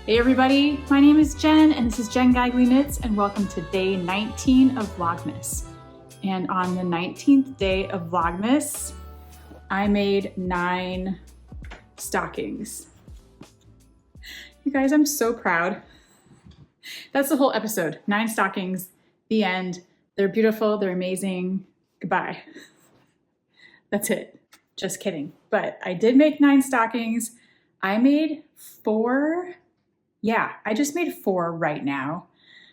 Hey everybody, my name is Jen and this is Jen Geigley Knits and welcome to day 19 of Vlogmas. And on the 19th day of Vlogmas, I made 9 stockings. You guys, I'm so proud. That's the whole episode, 9 stockings, the end. They're beautiful, they're amazing, goodbye. That's it, just kidding. But I did make 9 stockings. I made 4. Yeah, I just made 4 right now.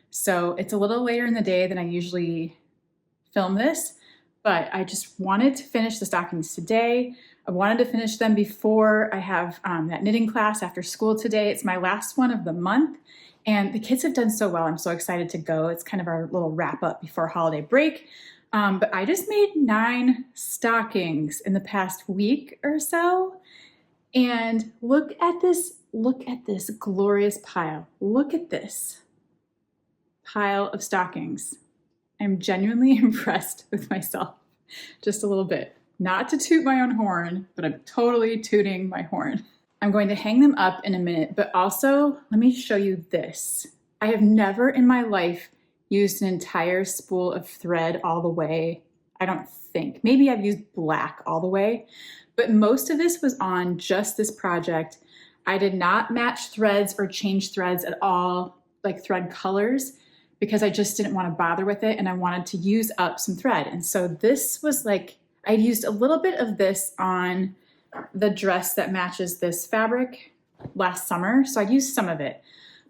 So it's a little later in the day than I usually film this, but I just wanted to finish the stockings today. I wanted to finish them before I have that knitting class after school today. It's my last one of the month and the kids have done so well. I'm so excited to go. It's kind of our little wrap up before holiday break. But I just made 9 stockings in the past week or so. And look at this glorious pile. Look at this pile of stockings. I'm genuinely impressed with myself, just a little bit. Not to toot my own horn, but I'm totally tooting my horn. I'm going to hang them up in a minute, but also let me show you this. I have never in my life used an entire spool of thread all the way. I don't think. Maybe I've used black all the way, but most of this was on just this project. I did not match threads or change threads at all, like thread colors, because I just didn't want to bother with it and I wanted to use up some thread. And so this was like, I used a little bit of this on the dress that matches this fabric last summer. So I used some of it,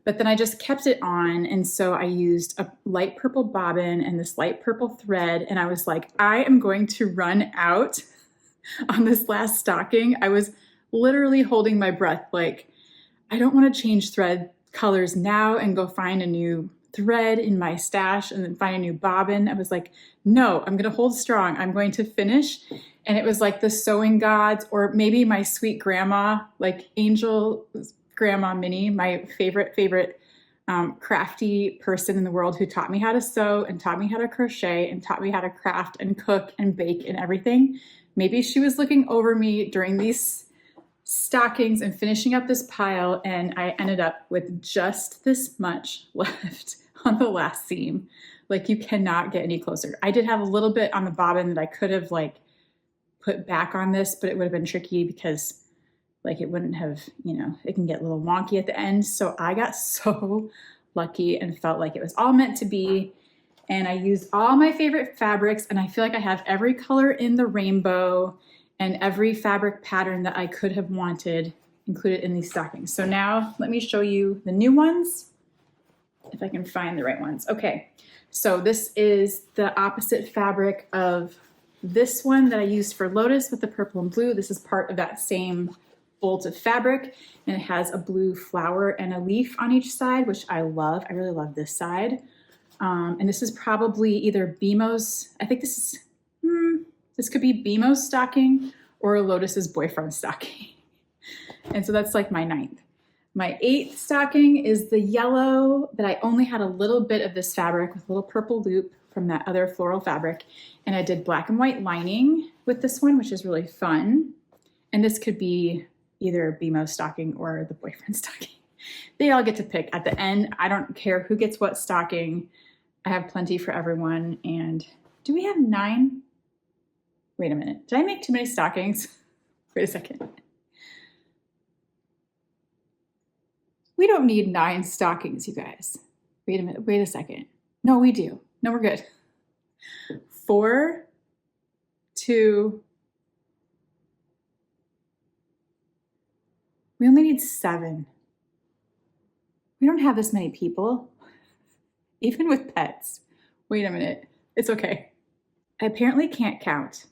but then I just kept it on. And so I used a light purple bobbin and this light purple thread. And I was like, I am going to run out on this last stocking. I was literally holding my breath. Like, I don't want to change thread colors now and go find a new thread in my stash and then find a new bobbin. I was like, no, I'm going to hold strong. I'm going to finish. And it was like the sewing gods, or maybe my sweet grandma, like Angel Grandma Minnie, my favorite crafty person in the world who taught me how to sew and taught me how to crochet and taught me how to craft and cook and bake and everything. Maybe she was looking over me during these stockings and finishing up this pile, and I ended up with just this much left on the last seam. Like, you cannot get any closer. I did have a little bit on the bobbin that I could have like put back on this, but it would have been tricky because like it wouldn't have, it can get a little wonky at the end. So I got so lucky and felt like it was all meant to be. And I used all my favorite fabrics, and I feel like I have every color in the rainbow and every fabric pattern that I could have wanted included in these stockings. So now let me show you the new ones, if I can find the right ones. Okay, so this is the opposite fabric of this one that I used for Lotus with the purple and blue. This is part of that same bolt of fabric, and it has a blue flower and a leaf on each side, which I love. I really love this side. And this is probably either BMO's, I think this could be BMO's stocking or Lotus's boyfriend stocking. And so that's like my 9th. My 8th stocking is the yellow that I only had a little bit of this fabric with a little purple loop from that other floral fabric. And I did black and white lining with this one, which is really fun. And this could be either BMO's stocking or the boyfriend stocking. They all get to pick at the end. I don't care who gets what stocking. I have plenty for everyone. And do we have 9? Wait a minute. Did I make too many stockings? Wait a second. We don't need 9 stockings, you guys. Wait a minute. Wait a second. No, we do. No, we're good. 4, 2. We only need 7. We don't have this many people, even with pets. Wait a minute. It's okay. I apparently can't count.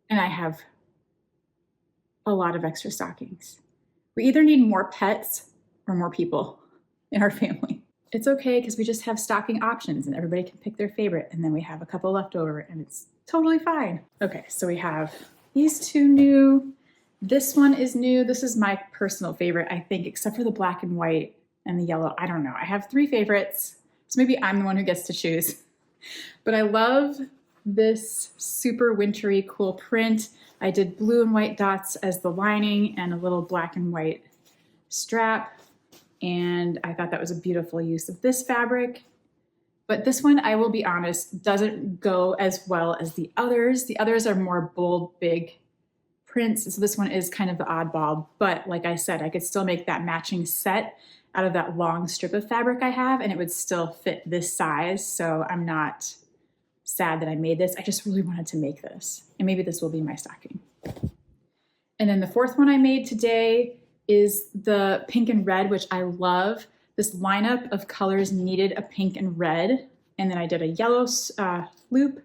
And I have a lot of extra stockings. We either need more pets or more people in our family. It's okay because we just have stocking options and everybody can pick their favorite, and then we have a couple left over and it's totally fine. Okay, so we have these 2 new. This one is new. This is my personal favorite, I think, except for the black and white and the yellow. I don't know. I have 3 favorites, so maybe I'm the one who gets to choose. But I love this super wintry cool print. I did blue and white dots as the lining and a little black and white strap. and I thought that was a beautiful use of this fabric. But this one, I will be honest, doesn't go as well as the others. The others are more bold, big prints. So this one is kind of the oddball, but like I said, I could still make that matching set out of that long strip of fabric I have, and it would still fit this size. So I'm not sad that I made this. I just really wanted to make this, and maybe this will be my stocking. And then the fourth one I made today is the pink and red, which I love. This lineup of colors needed a pink and red, and then I did a yellow loop,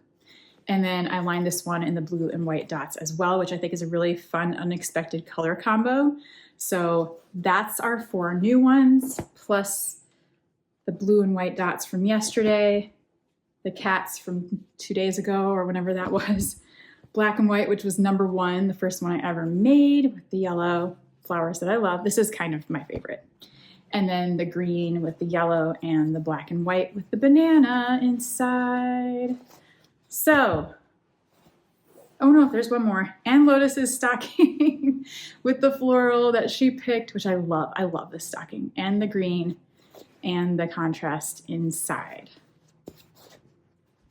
and then I lined this one in the blue and white dots as well, which I think is a really fun, unexpected color combo. So that's our 4 new ones, plus the blue and white dots from yesterday, the cats from 2 days ago or whenever that was, black and white, which was number 1, the first one I ever made with the yellow flowers that I love. This is kind of my favorite. And then the green with the yellow and the black and white with the banana inside. So, oh no, there's one more. And Lotus's stocking with the floral that she picked, which I love. I love this stocking, and the green and the contrast inside.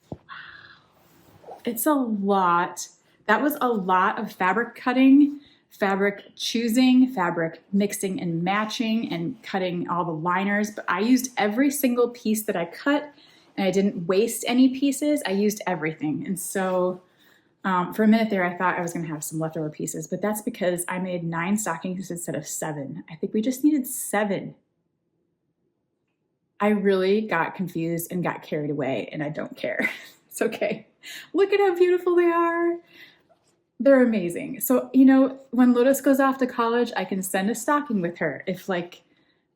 Wow. It's a lot. That was a lot of fabric cutting, fabric choosing, fabric mixing and matching, and cutting all the liners. But I used every single piece that I cut, and I didn't waste any pieces. I used everything. And so for a minute there, I thought I was going to have some leftover pieces, but that's because I made 9 stockings instead of 7. I think we just needed 7. I really got confused and got carried away, and I don't care. It's okay. Look at how beautiful they are. They're amazing. So, you know, when Lotus goes off to college, I can send a stocking with her. If like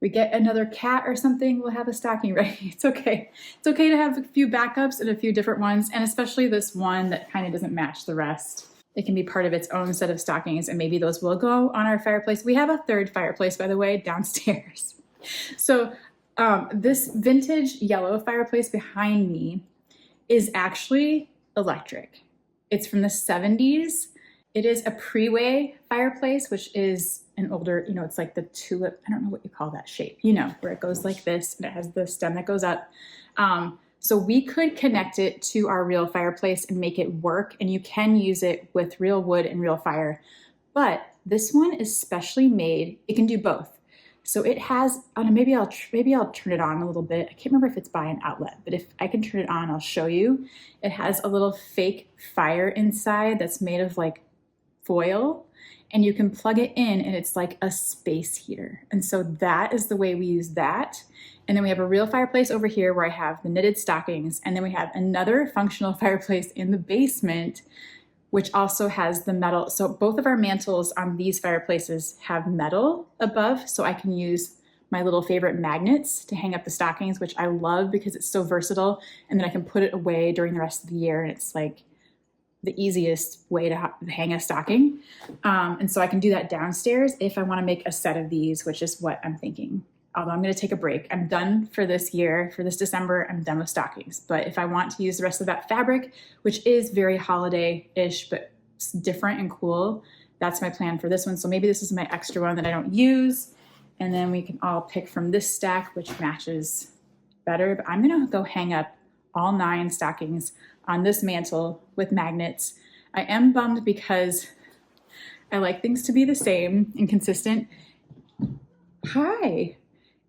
we get another cat or something, we'll have a stocking ready. It's okay. It's okay to have a few backups and a few different ones, and especially this one that kind of doesn't match the rest. It can be part of its own set of stockings, and maybe those will go on our fireplace. We have a 3rd fireplace, by the way, downstairs. So this vintage yellow fireplace behind me is actually electric. It's from the 70s. It is a pre-way fireplace, which is an older, you know, it's like the tulip, I don't know what you call that shape, you know, where it goes like this and it has the stem that goes up. So we could connect it to our real fireplace and make it work, and you can use it with real wood and real fire. But this one is specially made, it can do both. So it has, maybe I'll turn it on a little bit. I can't remember if it's by an outlet, but if I can turn it on, I'll show you. It has a little fake fire inside that's made of like foil, and you can plug it in and it's like a space heater. And so that is the way we use that. And then we have a real fireplace over here where I have the knitted stockings. And then we have another functional fireplace in the basement, which also has the metal. So both of our mantles on these fireplaces have metal above, so I can use my little favorite magnets to hang up the stockings, which I love because it's so versatile. And then I can put it away during the rest of the year, and it's like the easiest way to hang a stocking. And so I can do that downstairs if I want to make a set of these, which is what I'm thinking. Although I'm going to take a break. I'm done for this year. For this December, I'm done with stockings. But if I want to use the rest of that fabric, which is very holiday-ish, but it's different and cool, that's my plan for this one. So maybe this is my extra one that I don't use. And then we can all pick from this stack, which matches better. But I'm going to go hang up all 9 stockings on this mantle with magnets. I am bummed because I like things to be the same and consistent. Hi.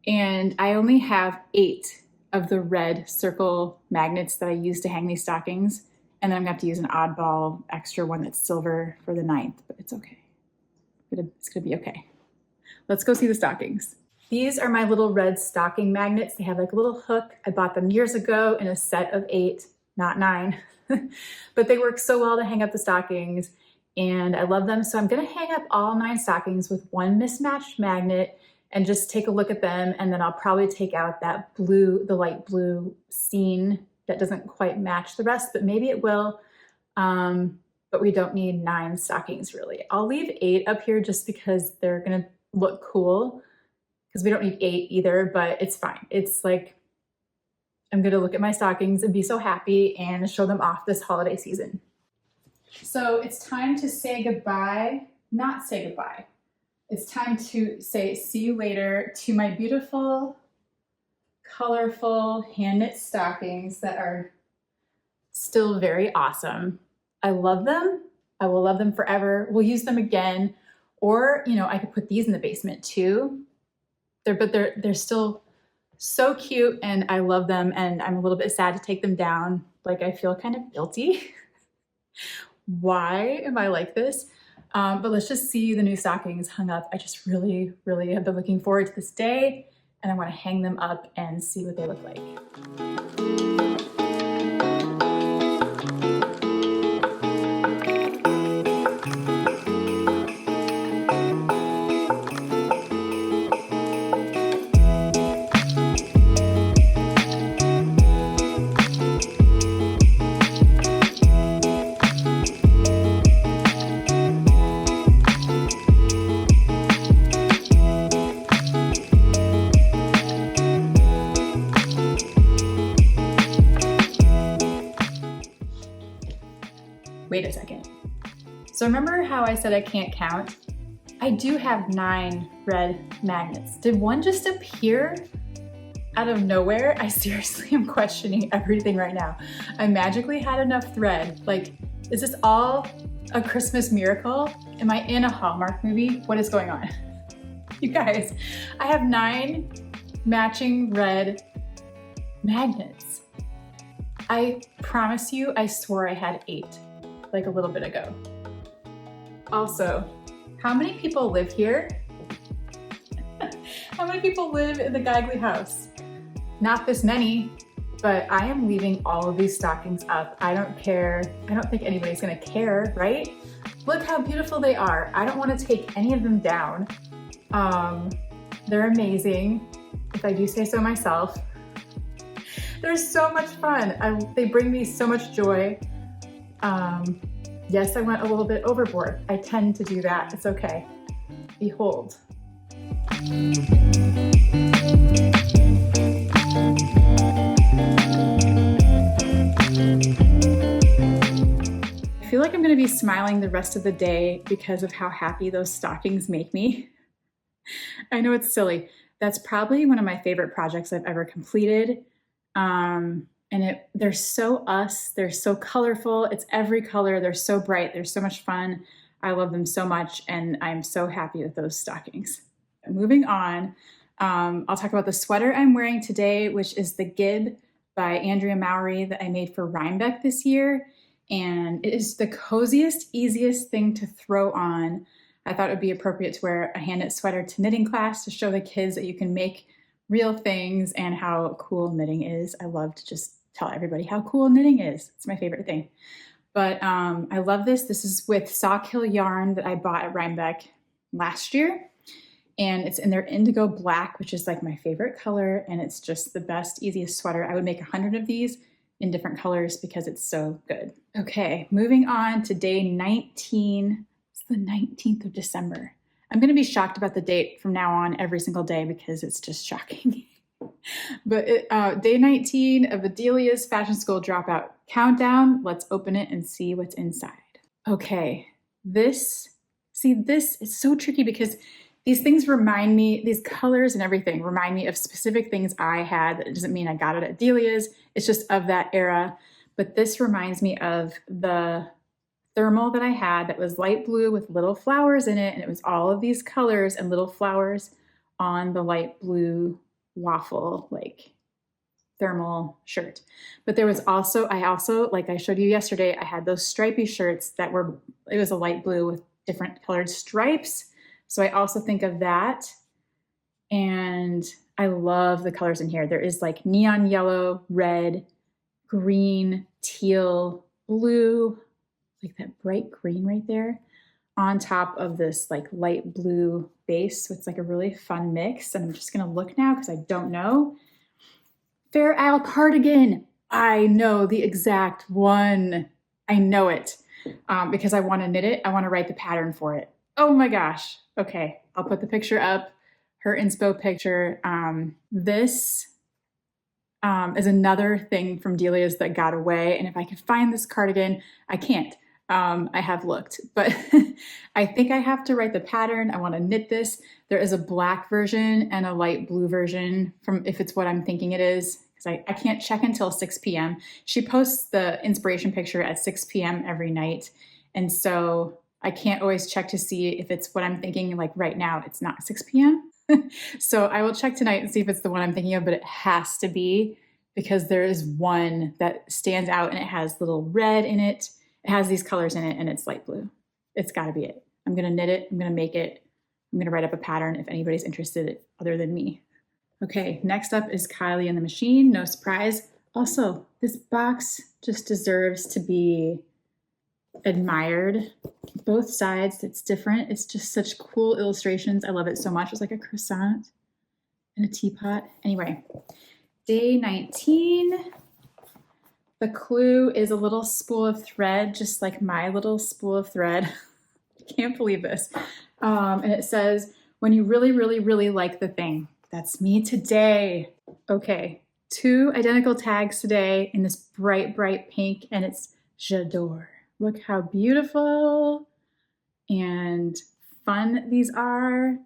And I only have 8 of the red circle magnets that I use to hang these stockings. And then I'm gonna have to use an oddball extra one that's silver for the 9th, but it's okay. It's gonna be okay. Let's go see the stockings. These are my little red stocking magnets. They have like a little hook. I bought them years ago in a set of 8, not 9, but they work so well to hang up the stockings, and I love them. So I'm gonna hang up all 9 stockings with one mismatched magnet and just take a look at them. And then I'll probably take out that blue, the light blue scene that doesn't quite match the rest, but maybe it will. But we don't need 9 stockings really. I'll leave 8 up here just because they're gonna look cool, because we don't need 8 either, but it's fine. It's like, I'm gonna look at my stockings and be so happy and show them off this holiday season. So it's time to say goodbye, not say goodbye. it's time to say see you later to my beautiful, colorful hand knit stockings that are still very awesome. I love them. I will love them forever. We'll use them again. Or, you know, I could put these in the basement too. They're still so cute and I love them, and I'm a little bit sad to take them down. Like, I feel kind of guilty. Why am I like this? But let's just see the new stockings hung up. I just really, really have been looking forward to this day, and I want to hang them up and see what they look like. Wait a second. So remember how I said I can't count? I do have 9 red magnets. Did one just appear out of nowhere? I seriously am questioning everything right now. I magically had enough thread. Like, is this all a Christmas miracle? Am I in a Hallmark movie? What is going on? You guys, I have 9 matching red magnets. I promise you, I swore I had 8. Like a little bit ago. Also, how many people live here? How many people live in the Geigley house? Not this many, but I am leaving all of these stockings up. I don't care. I don't think anybody's gonna care, right? Look how beautiful they are. I don't want to take any of them down. They're amazing, if I do say so myself. They're so much fun. They bring me so much joy. Yes, I went a little bit overboard. I tend to do that. It's okay. Behold. I feel like I'm going to be smiling the rest of the day because of how happy those stockings make me. I know it's silly. That's probably one of my favorite projects I've ever completed. And they're so us, they're so colorful. It's every color. They're so bright. They're so much fun. I love them so much. And I'm so happy with those stockings. Moving on, I'll talk about the sweater I'm wearing today, which is the Gib by Andrea Mowry that I made for Rhinebeck this year. And it is the coziest, easiest thing to throw on. I thought it would be appropriate to wear a hand knit sweater to knitting class to show the kids that you can make real things and how cool knitting is. I love to just tell everybody how cool knitting is. It's my favorite thing. But I love this. This is with Sawkill yarn that I bought at Rhinebeck last year. And it's in their indigo black, which is like my favorite color. And it's just the best, easiest sweater. I would make 100 of these in different colors because it's so good. Okay, moving on to day 19. It's the 19th of December. I'm going to be shocked about the date from now on every single day because it's just shocking. But day 19 of Adelia's Fashion School Dropout Countdown. Let's open it and see what's inside. Okay, this is so tricky because these things remind me, these colors and everything remind me of specific things I had. That doesn't mean I got it at Adelia's. It's just of that era. But this reminds me of the thermal that I had that was light blue with little flowers in it. And it was all of these colors and little flowers on the light blue waffle, like thermal shirt. But there was also, like I showed you yesterday, I had those stripy shirts that it was a light blue with different colored stripes. So I also think of that. And I love the colors in here. There is like neon yellow, red, green, teal, blue, like that bright green right there on top of this like light blue base. So it's like a really fun mix. And I'm just going to look now because I don't know. Fair Isle cardigan. I know the exact one. I know it because I want to knit it. I want to write the pattern for it. Oh my gosh. Okay. I'll put the picture up, her inspo picture. This is another thing from Delia's that got away. And if I could find this cardigan, I can't. I have looked, but I think I have to write the pattern. I want to knit this. There is a black version and a light blue version from if it's what I'm thinking it is, because I can't check until 6 p.m. She posts the inspiration picture at 6 p.m. every night. And so I can't always check to see if it's what I'm thinking. Like right now, it's not 6 p.m. So I will check tonight and see if it's the one I'm thinking of, but it has to be, because there is one that stands out and it has little red in it. It has these colors in it and it's light blue. It's got to be it. I'm going to knit it. I'm going to make it. I'm going to write up a pattern if anybody's interested other than me. Okay, next up is Kylie and the Machine. No surprise. Also, this box just deserves to be admired. Both sides, it's different. It's just such cool illustrations. I love it so much. It's like a croissant and a teapot. Anyway, day 19. The clue is a little spool of thread, just like my little spool of thread. I can't believe this. And it says, when you really, really, really like the thing. That's me today. Okay, 2 identical tags today in this bright, bright pink, and it's j'adore. Look how beautiful and fun these are.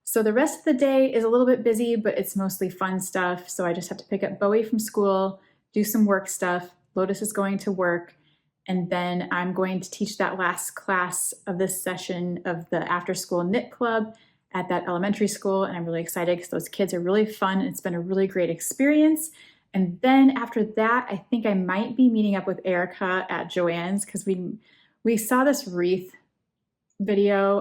So the rest of the day is a little bit busy, but it's mostly fun stuff. So I just have to pick up Bowie from school, do some work stuff. Lotus is going to work, and then I'm going to teach that last class of this session of the after school knit club at that elementary school. And I'm really excited because those kids are really fun. It's been a really great experience. And then after that, I think I might be meeting up with Erica at JoAnn's, because we saw this wreath video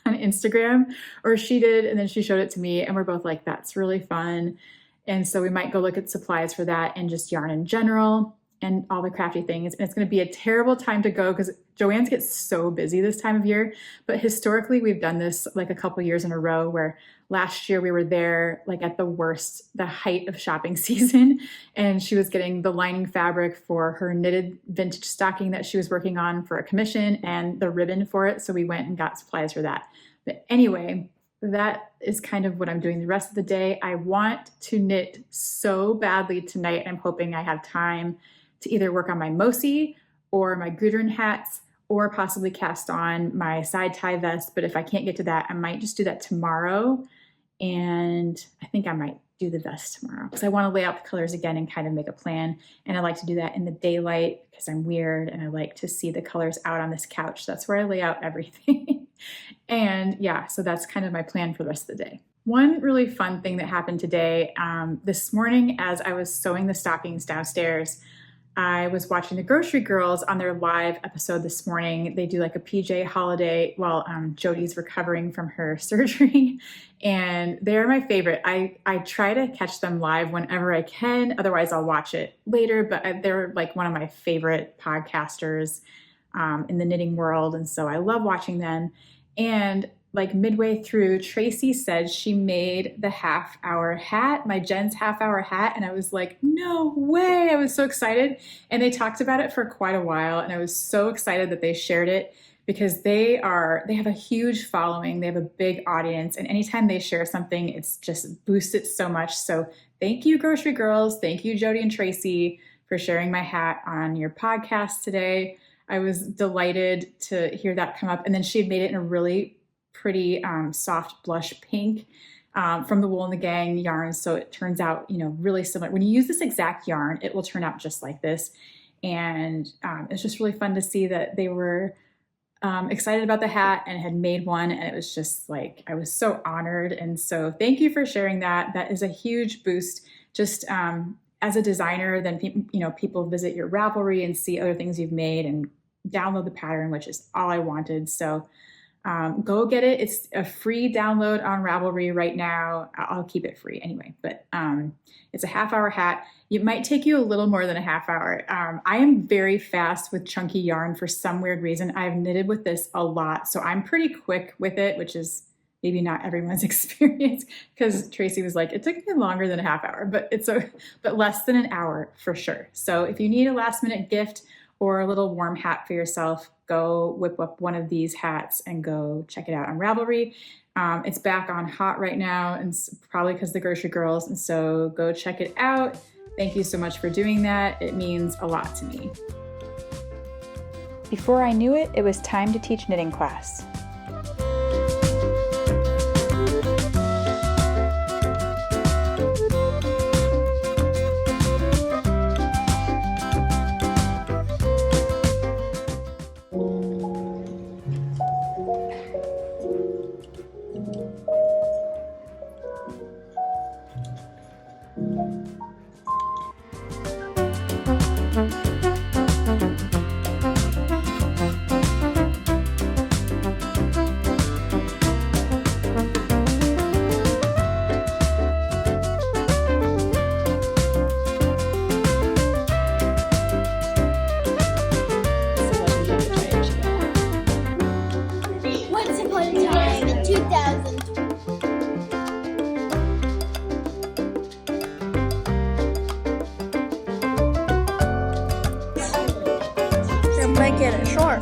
on Instagram, or she did, and then she showed it to me, and we're both like, that's really fun. And so we might go look at supplies for that and just yarn in general and all the crafty things. And it's going to be a terrible time to go because JoAnn's gets so busy this time of year. But historically, we've done this like a couple years in a row, where last year we were there like at the height of shopping season. And she was getting the lining fabric for her knitted vintage stocking that she was working on for a commission and the ribbon for it. So we went and got supplies for that. But anyway, that is kind of what I'm doing the rest of the day. I want to knit so badly tonight. I'm hoping I have time to either work on my Mosi or my Gudrun hats, or possibly cast on my side tie vest. But if I can't get to that, I might just do that tomorrow. And I think I might do the vest tomorrow, because I want to lay out the colors again and kind of make a plan. And I like to do that in the daylight because I'm weird and I like to see the colors out on this couch. That's where I lay out everything. And yeah, so that's kind of my plan for the rest of the day. One really fun thing that happened today, this morning as I was sewing the stockings downstairs, I was watching the Grocery Girls on their live episode this morning. They do like a PJ holiday while Jody's recovering from her surgery, and they're my favorite. I try to catch them live whenever I can. Otherwise, I'll watch it later, but they're like one of my favorite podcasters in the knitting world, and so I love watching them. And like midway through, Tracy said she made the half-hour hat, my Jen's half-hour hat. And I was like, no way. I was so excited. And they talked about it for quite a while. And I was so excited that they shared it, because they have a huge following. They have a big audience. And anytime they share something, it's just boosts it so much. So thank you, Grocery Girls. Thank you, Jody and Tracy, for sharing my hat on your podcast today. I was delighted to hear that come up. And then she had made it in a really pretty soft blush pink from the Wool and the Gang yarns. So it turns out, really similar. When you use this exact yarn, it will turn out just like this. And it's just really fun to see that they were excited about the hat and had made one. And it was just like, I was so honored. And so thank you for sharing that. That is a huge boost. Just as a designer, then people visit your Ravelry and see other things you've made and download the pattern, which is all I wanted. So go get it. It's a free download on Ravelry right now. I'll keep it free anyway, but it's a half-hour hat. It might take you a little more than a half hour. I am very fast with chunky yarn for some weird reason. I've knitted with this a lot, so I'm pretty quick with it, which is maybe not everyone's experience, because Tracy was like, it took me longer than a half hour, but less than an hour for sure. So if you need a last minute gift or a little warm hat for yourself, go whip up one of these hats and go check it out on Ravelry. It's back on hot right now, and it's probably because the Grocery Girls, and so go check it out. Thank you so much for doing that. It means a lot to me. before I knew it, it was time to teach knitting class. Make it short.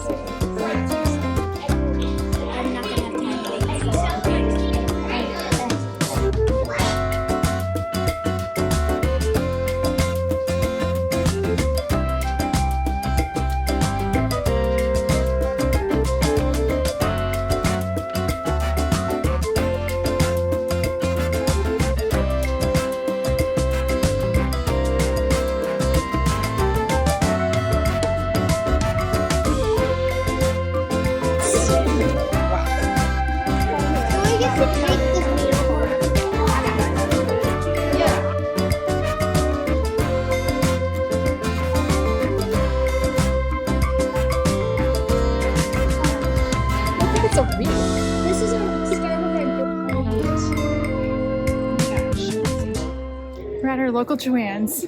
We're at our local JoAnn's,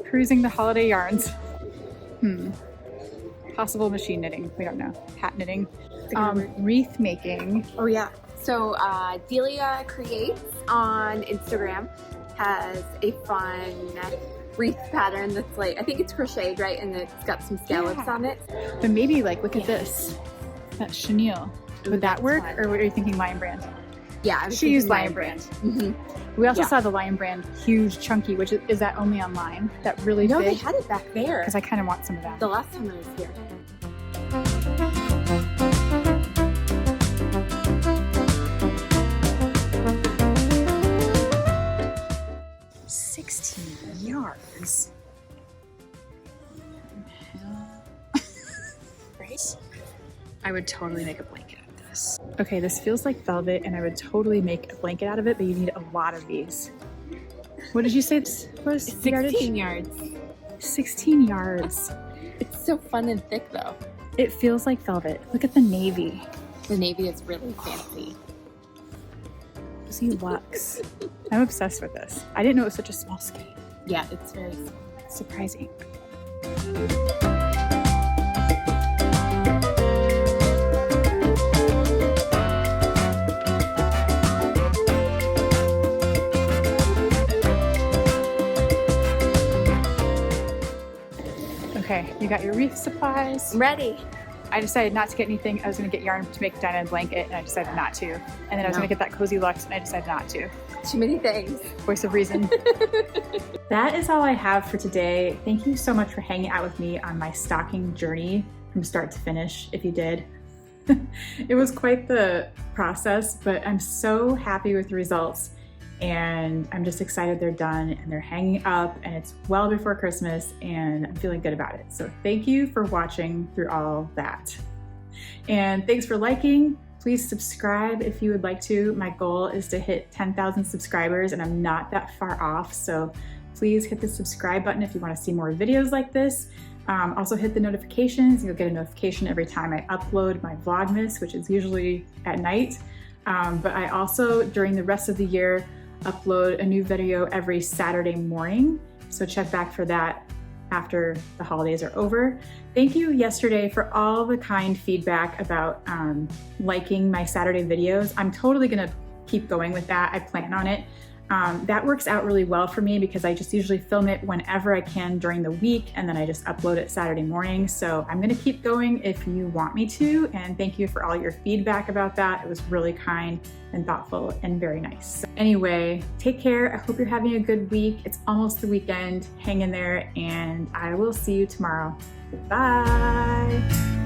cruising the holiday yarns. Possible machine knitting, we don't know. Hat knitting. Wreath making. Oh yeah. So Delia Creates on Instagram has a fun wreath pattern that's like, I think it's crocheted, right? And it's got some scallops on it. But maybe like, look at this. That chenille. Would that work? fun. Or were you thinking Lion Brand? Yeah, I was She used thinking Lion Brand. We also saw the Lion Brand huge chunky, which is that only online? That really No, big? they had it back there. Because I kind of want some of that. The last time I was here. Yards. Right? I would totally make a blanket out of this. Okay, this feels like velvet and I would totally make a blanket out of it, but you need a lot of these. What did you say this was? 16 yards. 16 yards. It's so fun and thick though. It feels like velvet. Look at the navy. The navy is really fancy. See luxe. I'm obsessed with this. I didn't know it was such a small scale. Yeah, it's very Surprising. Okay, you got your wreath supplies. I'm ready. I decided not to get anything. I was going to get yarn to make Dinah a blanket, and I decided not to. And then I was going to get that Cozy Luxe, and I decided not to. Too many things. Voice of reason. That is all I have for today. Thank you so much for hanging out with me on my stocking journey from start to finish, if you did. It was quite the process, but I'm so happy with the results. And I'm just excited they're done and they're hanging up and it's well before Christmas and I'm feeling good about it. So thank you for watching through all that. And thanks for liking. Please subscribe if you would like to. My goal is to hit 10,000 subscribers and I'm not that far off. So please hit the subscribe button if you want to see more videos like this. Also hit the notifications. You'll get a notification every time I upload my Vlogmas, which is usually at night. But I also, during the rest of the year, upload a new video every Saturday morning. So check back for that after the holidays are over. Thank you yesterday for all the kind feedback about liking my Saturday videos. I'm totally gonna keep going with that. I plan on it. That works out really well for me because I just usually film it whenever I can during the week and then I just upload it Saturday morning. So I'm gonna keep going if you want me to, and thank you for all your feedback about that. It was really kind and thoughtful and very nice. Anyway, take care. I hope you're having a good week. It's almost the weekend. Hang in there and I will see you tomorrow. Bye.